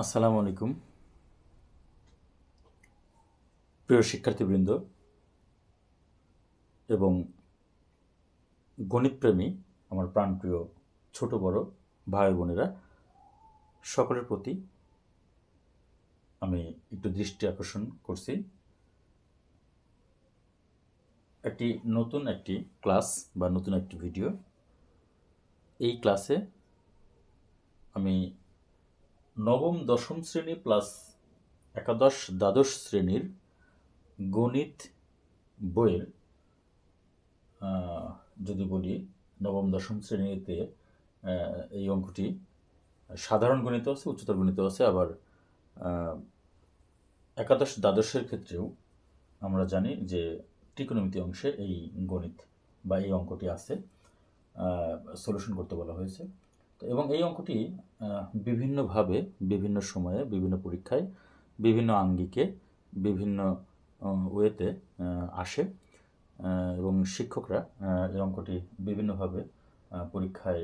আসসালামু আলাইকুম প্রিয় শিক্ষার্থীবৃন্দ এবং গণিতপ্রেমী আমার প্রাণপ্রিয় ছোট বড় ভাই বোনেরা সকলের প্রতি আমি একটু দৃষ্টি আকর্ষণ করছি। নতুন একটি ক্লাস বা নতুন একটি ভিডিও। এই ক্লাসে আমি নবম দশম শ্রেণী প্লাস একাদশ দ্বাদশ শ্রেণীর গণিত বইয়ের যদি বলি নবম দশম শ্রেণীতে এই অঙ্কটি সাধারণ গণিত আছে, উচ্চতর গণিত আছে, আবার একাদশ দ্বাদশের ক্ষেত্রেও আমরা জানি যে ত্রিকোণমিতি অংশে এই গণিত বা এই অঙ্কটি আছে, সলিউশন করতে বলা হয়েছে। তো এবং এই অঙ্কটি বিভিন্নভাবে বিভিন্ন সময়ে বিভিন্ন পরীক্ষায় বিভিন্ন আঙ্গিকে বিভিন্ন ওয়েতে আসে এবং শিক্ষকরা এই অঙ্কটি বিভিন্নভাবে পরীক্ষায়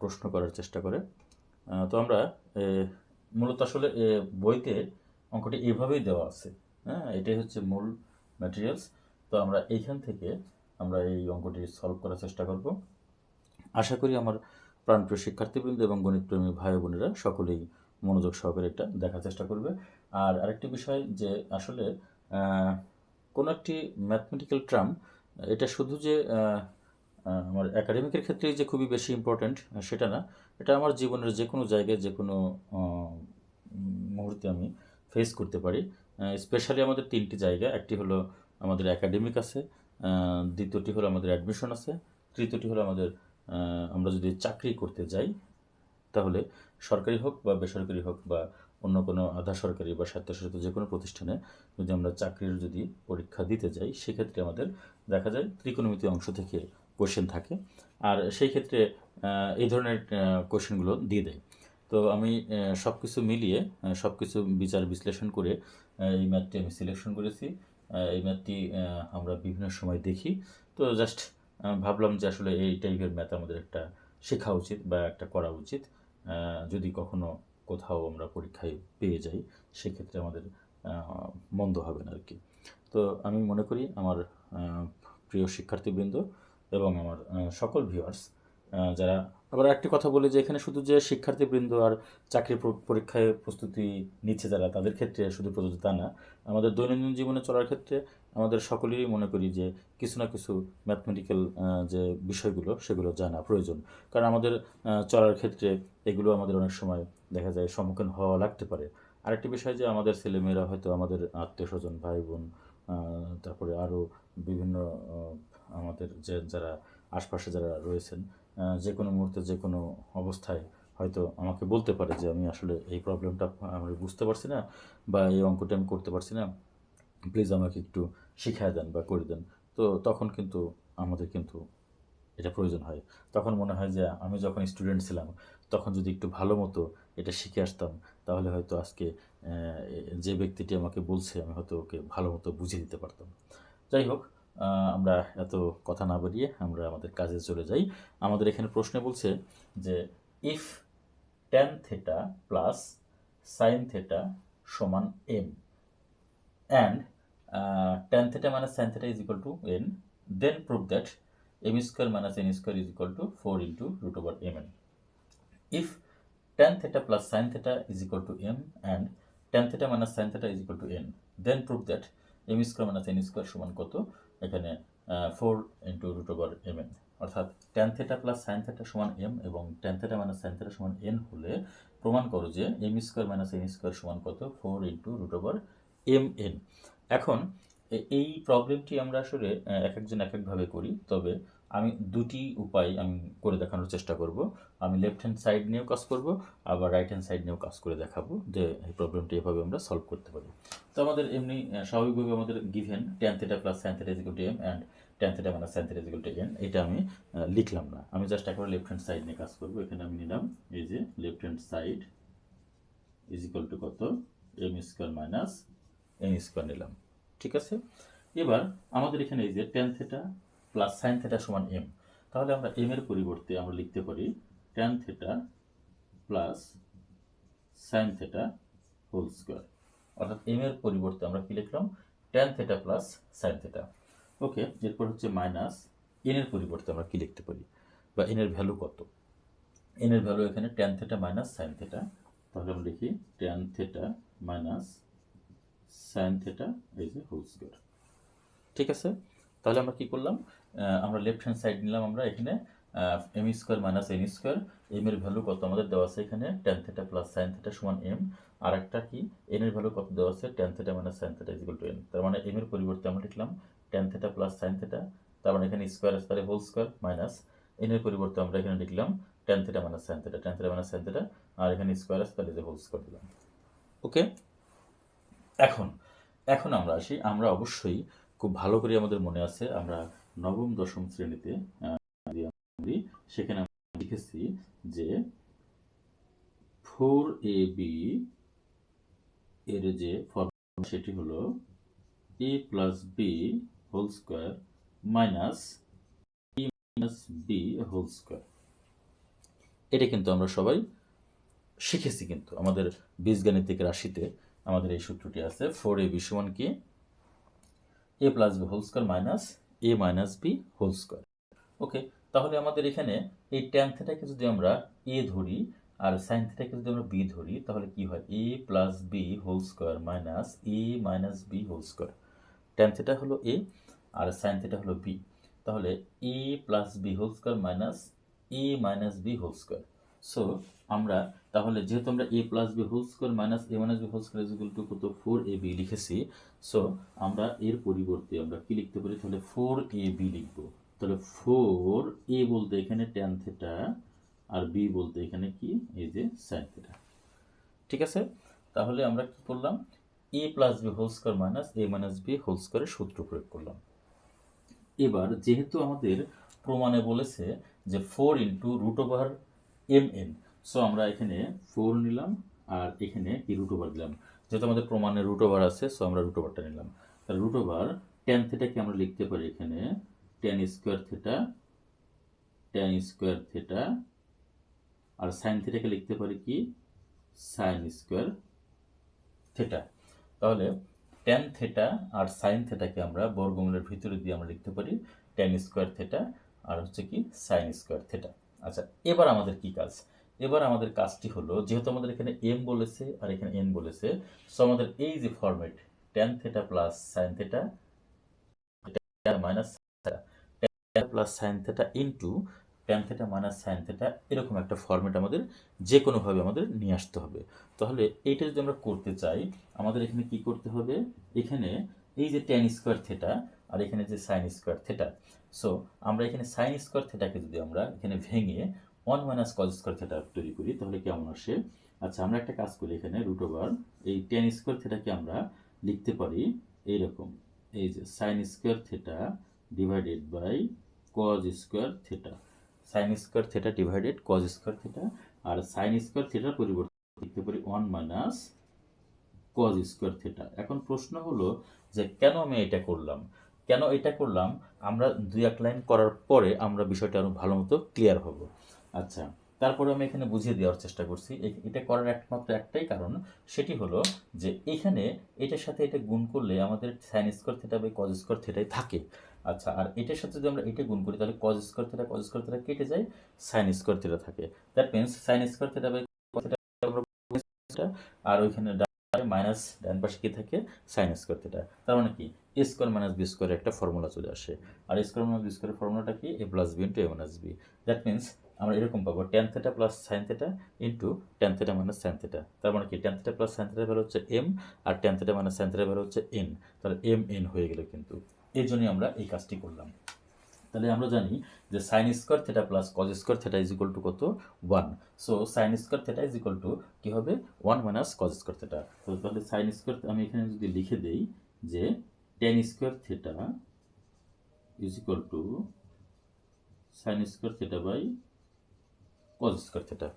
প্রশ্ন করার চেষ্টা করে। তো আমরা মূলত আসলে বইতে অঙ্কটি এভাবেই দেওয়া আছে। হ্যাঁ, এটাই হচ্ছে মূল ম্যাটেরিয়ালস। তো আমরা এইখান থেকে আমরা এই অঙ্কটি সলভ করার চেষ্টা করব। আশা করি আমার প্রাণপ্রিয় শিক্ষার্থীবৃন্দ এবং গণিতপ্রেমী ভাই বোনেরা সকলেই মনোযোগ সহকারে এটা দেখার চেষ্টা করবে। আর আরেকটি বিষয় যে আসলে কোনো একটি ম্যাথমেটিক্যাল টার্ম এটা শুধু যে আমার একাডেমিকের ক্ষেত্রেই যে খুবই বেশি ইম্পর্ট্যান্ট সেটা না, এটা আমার জীবনের যে কোনো জায়গায় যে কোনো মুহূর্তে আমি ফেস করতে পারি। স্পেশালি আমাদের তিনটি জায়গা, একটি হলো আমাদের একাডেমিক আছে, দ্বিতীয়টি হলো আমাদের অ্যাডমিশন আছে, তৃতীয়টি হলো আমাদের আমরা যদি চাকরি করতে যাই তাহলে সরকারি হোক বা বেসরকারি হোক বা অন্য কোনো আধা সরকারি বা স্বায়ত্তশাসিত যে কোনো প্রতিষ্ঠানে যদি আমরা চাকরির যদি পরীক্ষা দিতে যাই সেক্ষেত্রে আমাদের দেখা যায় ত্রিকোণমিতি অংশ থেকে কোশ্চেন থাকে, আর সেই ক্ষেত্রে এই ধরনের কোশ্চেনগুলো দিয়ে দেয়। তো আমি সব কিছু মিলিয়ে সব কিছু বিচার বিশ্লেষণ করে এই ম্যাথটি আমি সিলেকশন করেছি। এই ম্যাথটি আমরা বিভিন্ন সময় দেখি। তো জাস্ট ভাবলাম যে আসলে এই টাইপের ম্যাথ আমাদের একটা শেখা উচিত বা একটা করা উচিত। যদি কখনো কোথাও আমরা পরীক্ষায় পেয়ে যাই সেক্ষেত্রে আমাদের মন্দ হবে না আর কি। তো আমি মনে করি আমার প্রিয় শিক্ষার্থীবৃন্দ এবং আমার সকল ভিউয়ার্স যারা, আবার একটি কথা বলি যে এখানে শুধু যে শিক্ষার্থীবৃন্দ আর চাকরি পরীক্ষায় প্রস্তুতি নিচ্ছে যারা তাদের ক্ষেত্রে শুধু প্রযোজ্য তা না, আমাদের দৈনন্দিন জীবনে চলার ক্ষেত্রে আমাদের সকলেরই মনে করি যে কিছু না কিছু ম্যাথমেটিক্যাল যে বিষয়গুলো সেগুলো জানা প্রয়োজন। কারণ আমাদের চলার ক্ষেত্রে এগুলো আমাদের অনেক সময় দেখা যায় সম্মুখীন হওয়া লাগতে পারে। আরেকটি বিষয় যে আমাদের ছেলেমেয়েরা হয়তো আমাদের আত্মীয় স্বজন ভাই বোন তারপরে আরও বিভিন্ন আমাদের যে যারা আশপাশে যারা রয়েছেন যে কোনো মুহূর্তে যে কোনো অবস্থায় হয়তো আমাকে বলতে পারে যে আমি আসলে এই প্রবলেমটা আমি বুঝতে পারছি না বা এই অঙ্কটা আমি করতে পারছি না, প্লিজ আমাকে একটু শিখিয়ে দেন বা করে দেন। তো তখন কিন্তু আমাদের কিন্তু এটা প্রয়োজন হয়। তখন মনে হয় যে আমি যখন স্টুডেন্ট ছিলাম তখন যদি একটু ভালো মতো এটা শিখে আসতাম তাহলে হয়তো আজকে যে ব্যক্তিটি আমাকে বলছে আমি হয়তো ওকে ভালো মতো বুঝিয়ে দিতে পারতাম। যাই হোক, আমরা এত কথা না বাড়িয়ে আমরা আমাদের কাজে চলে যাই। আমাদের এখানে প্রশ্নে বলছে যে if tan theta plus sine theta সমান M and tan theta minus sin theta is equal to n, then prove that m square minus n square is equal to 4 into root over mn. If tan theta plus sin theta is equal to m and tan theta minus sin theta is equal to n, then prove that m square minus n square সমান কত, এখানে 4 into root over mn, অর্থাৎ tan theta plus sin theta সমান m এবং tan theta minus sin theta সমান n হলে প্রমাণ করো যে m square minus n square সমান কত, 4 into root over mn। এখন এই প্রবলেমটি আমরা আসলে এক একজন এক একভাবে করি, তবে আমি দুটি উপায় আমি করে দেখানোর চেষ্টা করব। আমি লেফট হ্যান্ড সাইড নিয়েও কাজ করব, আবার রাইট হ্যান্ড সাইড নিয়েও কাজ করে দেখাবো যে এই প্রবলেমটি এভাবে আমরা সলভ করতে পারি। তো আমাদের এমনি স্বাভাবিকভাবে আমাদের given tan theta plus sine theta is equal to M and tan theta minus sine theta is equal to N, এটা আমি লিখলাম না, আমি জাস্ট একবার লেফট হ্যান্ড সাইড নিয়ে কাজ করবো। এখানে আমি নিলাম এই যে left hand side is equal to কত, M square minus N square নিলাম, ঠিক আছে। এবার আমাদের এখানে এই যে tan theta plus sine theta সমান এম, তাহলে আমরা এম এর পরিবর্তে আমরা লিখতে পারি tan theta plus sine theta whole square, অর্থাৎ এম এর পরিবর্তে আমরা কি লিখলাম tan theta plus sine theta. Okay, এরপর হচ্ছে মাইনাস এন এর পরিবর্তে আমরা কি লিখতে পারি, বা এন এর ভ্যালু কত। এন এর ভ্যালু এখানে tan theta minus sine theta, তাহলে আমরা লিখি tan theta minus sine theta এই যে হোল স্কোয়ার। ঠিক আছে, তাহলে আমরা কি করলাম, আমরা লেফট হ্যান্ড সাইড নিলাম, আমরা এখানে M square minus N square, M এর ভ্যালু কত আমাদের দেওয়া আছে এখানে tan theta plus sine theta সমান এম, আর একটা কি এন এর ভ্যালু কত দেওয়া আছে tan theta minus sine theta equal to N. তার মানে এম এর পরিবর্তে আমরা লিখলাম tan theta plus sine theta, তার মানে এখানে স্কোয়ার আছে তাহলে হোল স্কোয়ার, মাইনাস এন এর পরিবর্তে আমরা এখানে লিখলাম tan theta minus sine theta, tan theta minus sine theta, আর এখানে স্কোয়ার আছে তাহলে যে হোল স্কোয়ার দিলাম। ওকে, এখন এখন আমরা আসি, আমরা অবশ্যই খুব ভালো করে আমাদের মনে আছে আমরা নবম দশম শ্রেণীতে সেখানে আমরা লিখেছি যে 4ab এর যে ফর্মুলা সেটি হলো a plus B whole square minus e minus B whole square. এটা কিন্তু আমরা সবাই শিখেছি, কিন্তু আমাদের বীজগাণিতিক রাশিতে আমাদের এই সূত্রটি আছে 4ab সমান কি A plus B whole square minus A minus B whole square. Okay, তাহলে আমাদের এখানে এই ট্যান থেটাকে যদি আমরা এ ধরি আর সাইন থেটাকে যদি আমরা বি ধরি, তাহলে কি হয় A plus B whole square minus A minus B whole square. Tan theta হলো এ আর সাইন থেটা হলো বি, তাহলে A plus B whole square minus A minus B whole square. So আমরা তাহলে যেহেতু আমরা A plus B whole square minus A minus B whole square equal to কত 4ab লিখেছি, সো আমরা এর পরিবর্তে আমরা কি লিখতে পারি, তাহলে 4ab লিখবো। তাহলে 4a বলতে এখানে ট্যান থেটা আর বি বলতে এখানে কি এই যে সাইন থেটা। ঠিক আছে, তাহলে আমরা কি করলাম A plus B whole square minus A minus B whole স্কোয়ারের সূত্র প্রয়োগ করলাম। এবার যেহেতু আমাদের প্রমাণে বলেছে যে 4 into root over M N, so আমরা এখানে 4 নিলাম আর এখানে কি রুট ওভার দিলাম, যেহেতু আমাদের প্রমাণে রুট ওভার আছে সো আমরা রুট ওভারটা নিলাম। তাহলে রুট ওভার ট্যান থেটাকে আমরা লিখতে পারি এখানে tan square theta, tan square theta, আর সাইন থেটাকে লিখতে পারি কি সাইন স্কোয়ার থেটা। তাহলে ট্যান থেটা আর সাইন থেটাকে আমরা বর্গমূলের ভিতরে দিয়ে আমরা লিখতে পারি ট্যান স্কোয়ার থেটা আর হচ্ছে কি সাইন স্কোয়ার থেটা। আচ্ছা, এবার আমাদের কি কাজ, এবার আমাদের কাজটি হলো যেহেতু আমাদের এখানে এম বলেছে আর এখানে এন বলেছে, সো আমাদের এই যে format tan theta plus sine theta minus tan plus sine theta into tan theta minus sine theta, এরকম একটা ফর্মেট আমাদের যে কোনোভাবে আমাদের নিয়ে আসতে হবে। তাহলে এইটা যদি আমরা করতে চাই আমাদের এখানে কি করতে হবে, এখানে এই যে ট্যান স্কোয়ার থেটা আর এখানে যে সাইন স্কোয়ার থেটা, সো আমরা এখানে সাইন স্কোয়ার থেটাকে যদি আমরা এখানে ভেঙে 1 মাইনাস কজ স্কোয়ার থেটা তৈরি করি তাহলে কেমন আসে। আচ্ছা, আমরা একটা কাজ করি এখানে রুট ওভার এই ট্যান স্কোয়ার থেটাকে আমরা লিখতে পারি এইরকম, এই যে sine square theta divided by cos square theta, sine square theta divided cos square theta, আর সাইন স্কোয়ার থেটার পরিবর্তে লিখতে পারি 1 মাইনাস কজ স্কোয়ার থেটা। এখন প্রশ্ন হলো যে কেন আমি এটা করলাম, কেন এটা করলাম, আমরা 2-1 লাইন করার পরে আমরা বিষয়টা আরো ভালো মতো ক্লিয়ার হব। আচ্ছা, তারপরে আমি এখানে বুঝিয়ে দেওয়ার চেষ্টা করছি এটা করার একমাত্র একটাই কারণ, সেটি হলো যে এখানে এটার সাথে এটা গুণ করলে আমাদের sine square theta by cos square থেটাই থাকে। আচ্ছা, আর এটার সাথে যদি আমরা এটা গুণ করি তাহলে কজ স্কোয়ার থেটা কেটে যায়, সাইন স্কোয়ার থেটা থাকে। That means sine square theta by cos theta, আর ওইখানে মাইনাস ডান পাশে কি থাকে সাইন স্কোয়ার থেটা, তার মানে কি এ স্কোয়ার মাইনাস বি স্কোয়ারের একটা ফর্মুলা চলে আসে। আর এ স্কোয়ার মাইনাস বি স্কোয়ারের ফর্মুলাটা কি A plus B into A minus B. That means আমরা এরকম পাবো tan theta plus sine theta into tan theta minus sine theta. তার মানে কি ট্যান থেটা প্লাস সাইন থেটার ভ্যালু হচ্ছে এম আর ট্যান থেটা মাইনাস সাইন থেটার ভ্যালু হচ্ছে এন, তাহলে এম এন হয়ে গেল। কিন্তু এই জন্যই আমরা এই কাজটি করলাম। তাহলে আমরা জানি যে sine square theta plus cos square theta is equal to কত 1, so sine square theta is equal to কি হবে 1 মাইনাস কজ স্কোয়ার থেটা। তাহলে সাইন স্কোয়ার আমি এখানে যদি লিখে দেই যে tan square theta is equal to sine square theta by cos square theta.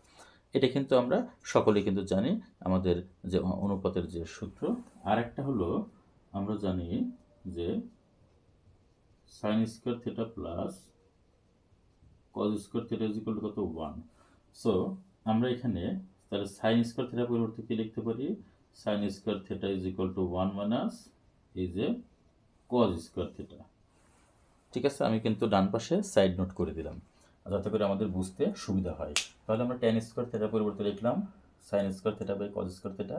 এটা কিন্তু আমরা সকলেই কিন্তু জানি আমাদের যে অনুপাতের যে সূত্র। আর একটা হলো আমরা জানি যে sine square theta plus cos square theta is equal to কত 1, সো আমরা এখানে তাহলে সাইন স্কোয়ার থিটা পরিবর্তে কি লিখতে পারি, sine square theta is equal two 1 minus এই যে কজ স্কোয়ার থিটা। ঠিক আছে, আমি কিন্তু ডান পাশে সাইড নোট করে দিলাম যাতে করে আমাদের বুঝতে সুবিধা হয়। তাহলে আমরা ট্যান স্কোয়ার থিটা পরিবর্তে লিখলাম sine square theta by cos square theta,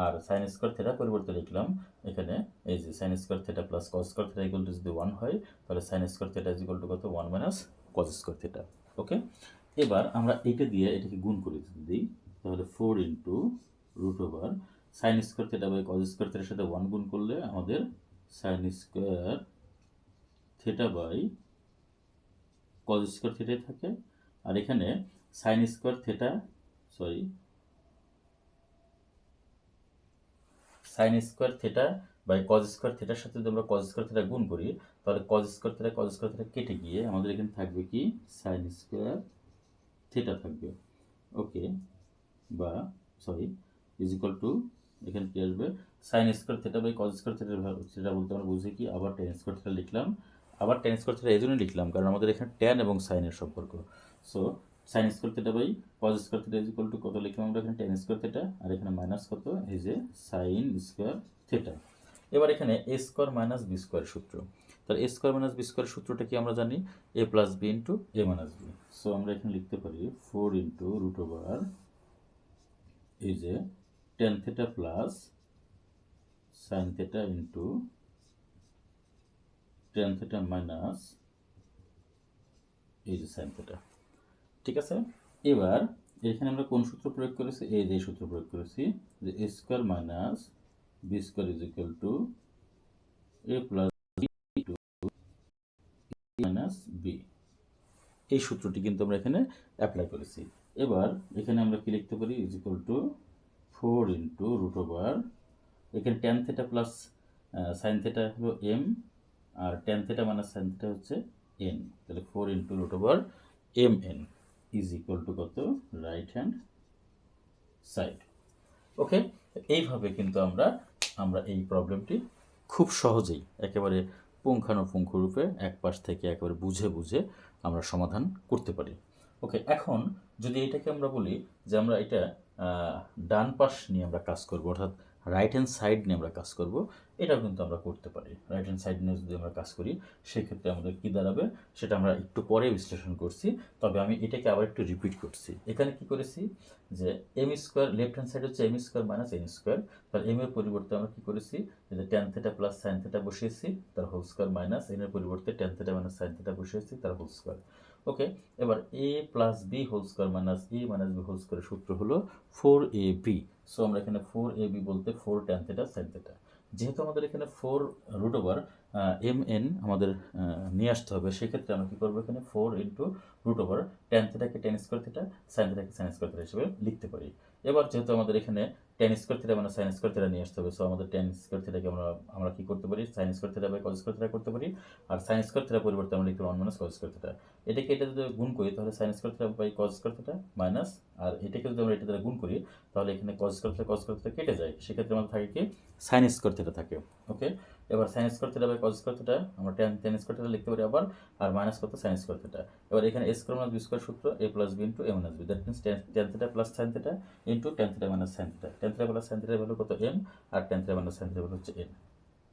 আর সাইন স্কোয়ার থিটা পরিবর্তে লিখলাম এখানে এই যে sine square theta plus cos square theta equal to যদি 1 হয় তাহলে sine square theta is equal to কত, 1 minus cos square theta. Okay, এবার আমরা এটা দিয়ে এটাকে গুণ করে দিই, তাহলে 4 into root over sine square theta by cos square থিটার সাথে 1 গুণ করলে আমাদের sine square theta by cos square থিটাই থাকে। আর এখানে sine square theta sine square theta by cos square থিটার সাথে যদি আমরা কজ স্কোয়ার থিটা গুণ করি তাহলে কজ স্কোয়ার থিটা কেটে গিয়ে আমাদের এখানে থাকবে কি সাইন স্কোয়ার থিটা থাকবে। ওকে, বা ইজ ইকুয়াল টু এখানে কি আসবে, sine square theta by cos square theta বলতে আমরা বুঝি কি, আবার ট্যান স্কোয়ার থিটা লিখলাম। আবার ট্যান স্কোয়ার থিটা এই জন্য লিখলাম কারণ আমাদের এখানে ট্যান এবং সাইনের সম্পর্ক। So sine square theta by cos square theta is equal to কত লিখলাম আমরা এখানে ট্যান স্কোয়ার থিটা, আর এখানে মাইনাস কত এই যে সাইন স্কোয়ার থিটা। এবার এখানে A square minus B square সূত্র, তাহলে এ স্কোয়ার মাইনাস বি স্কোয়ার সূত্রটা কি আমরা জানি, A plus B into A minus B. So আমরা এখানে লিখতে পারি 4 ইন্টু রুট ওভার এই যে tan theta plus sine theta into tan theta minus এই যে সাইন থিটা। ঠিক আছে, এবার এখানে আমরা কোন সূত্র প্রয়োগ করেছি, এই যে সূত্র প্রয়োগ করেছি যে A square minus B square is equal to A plus minus B, এই সূত্রটি কিন্তু আমরা এখানে অ্যাপ্লাই করেছি। এবার এখানে আমরা কি লিখতে পারি, is equal to 4 into root over এখানে tan theta plus sine theta হলো এম, আর tan theta minus sine theta হচ্ছে এন, তাহলে 4 into root over M N is equal to কত, রাইট হ্যান্ড সাইড। ওকে, এইভাবে কিন্তু আমরা এই প্রবলেমটি খুব সহজেই একেবারে পুঙ্খানুপুঙ্খ রূপে এক পাশ থেকে একেবারে বুঝে বুঝে আমরা সমাধান করতে পারি। ওকে, এখন যদি এটাকে আমরা বলি যে আমরা এটা ডান পাশ নিয়ে আমরা কাজ করব, অর্থাৎ রাইট হ্যান্ড সাইড নিয়ে আমরা কাজ করব, এটাও কিন্তু আমরা করতে পারি। রাইট হ্যান্ড সাইড নিয়ে যদি আমরা কাজ করি সেক্ষেত্রে আমাদের কী দাঁড়াবে সেটা আমরা একটু পরে বিশ্লেষণ করছি, তবে আমি এটাকে আবার একটু রিপিট করছি। এখানে কি করেছি যে M square, left hand side হচ্ছে M square minus N square, তার এম এর পরিবর্তে আমরা কি করেছি যে tan theta plus sine theta বসিয়েছি তার হোল স্কোয়ার, মাইনাস এন এর পরিবর্তে tan theta minus sine theta বসিয়েছি তার হোল স্কোয়ার। ওকে, এবার A plus B whole square minus A minus B whole স্কোয়ারের সূত্র হলো 4ab। সো আমরা এখানে 4ab বলতে 4 ট্যান থিটা সাইন থিটা, যেহেতু আমাদের এখানে 4 রুট ওভার এম এন আমাদের নিয়ে আসতে হবে, সেক্ষেত্রে আমরা কী করবো, এখানে 4 ইন্টু রুট ওভার ট্যান থিটাকে ট্যান স্কোয়ার থিটা, সাইন থিটাকে সাইন স্কোয়ার থিটা হিসেবে লিখতে পারি। এবার যেহেতু আমাদের এখানে ট্যান স্কোয়ার থিটা মানে সাইন স্কোয়ার থিটা নিয়ে আসতে হবে, সো আমাদের ট্যান স্কোয়ার থিটাকে আমরা কি করতে পারি, sine square theta by cos square theta করতে পারি, আর সাইন স্কোয়ার থিটার পরিবর্তে আমরা লিখতে 1 মাইনাস কজ স্কোয়ার থিটা। এটাকে এটা যদি গুণ করি তাহলে sine square theta by cos square theta minus, আর এটাকে যদি আমরা এটা দ্বারা গুণ করি তাহলে এখানে কজ স্কোয়ার থিটা কেটে যায়, সেক্ষেত্রে আমাদের থাকে কি সাইন স্কোয়ার থিটা থাকে। ওকে, এবার sine square theta by cos square theta আমরা ট্যান স্কোয়ার থিটা লিখতে পারি আবার, আর মাইনাস কত সাইন স্কোয়ার থিটা। এবার এখানে A square minus B square সূত্র A plus B into A minus B, that means tan theta plus sine theta into tan theta minus sine theta. Tan theta plus sine থিটার value কত M, আর tan theta minus sine থিটার value হচ্ছে N,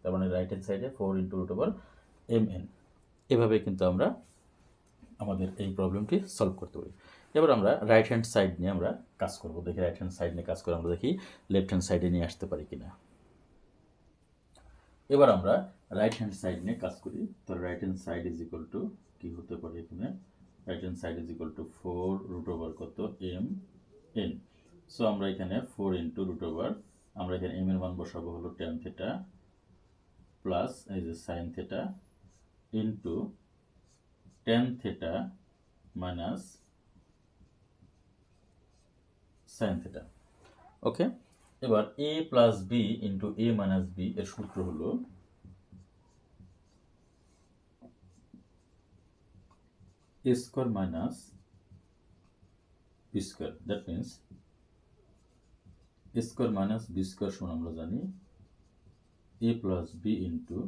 তার মানে right hand সাইডে 4 into root over M N. এভাবে কিন্তু আমরা আমাদের এই প্রবলেমটি সলভ করতে পারি। এবার আমরা রাইট হ্যান্ড সাইড নিয়ে আমরা কাজ করব, দেখি রাইট হ্যান্ড সাইড নিয়ে কাজ করে আমরা দেখি লেফট হ্যান্ড সাইডে নিয়ে আসতে পারি কিনা। এবার আমরা রাইট হ্যান্ড সাইড নিয়ে কাজ করি, তো right hand side is equal to কি হতে পারে, এখানে right hand side is equal to 4 root over কত এম এন। সো আমরা এখানে 4 ইন্টু রুট ওভার আমরা এখানে এম এর মান বসাবো হলো ট্যান থিটা প্লাস এই যে sine theta into tan theta minus sine theta. Okay, এবার A plus B into A minus B এর সূত্র হলো A square minus B square, that means A square minus B square সমান আমরা জানি A plus B into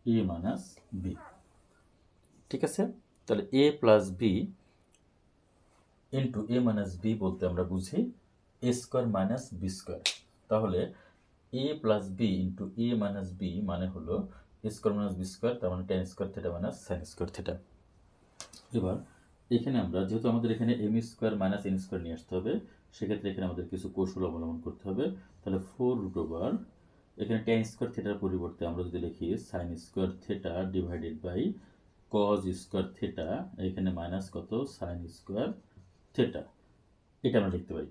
A minus B. ঠিক আছে, তাহলে A plus B into A minus B বলতে আমরা বুঝি A square minus B square. তাহলে A plus B into A minus B মানে হলো A square minus B square, তার মানে tan square theta minus sine square theta. এবার এখানে আমরা যেহেতু আমাদের এখানে M square minus N square নিয়ে আসতে হবে, সেক্ষেত্রে এখানে আমাদের কিছু কৌশল অবলম্বন করতে হবে। তাহলে 4√, এখানে ট্যান স্কোয়ার থিটার পরিবর্তে আমরা যদি লিখি sine square theta divided by cos square theta, এখানে মাইনাস কত সাইন স্কোয়ার থিটা, এটা আমরা লিখতে পারি।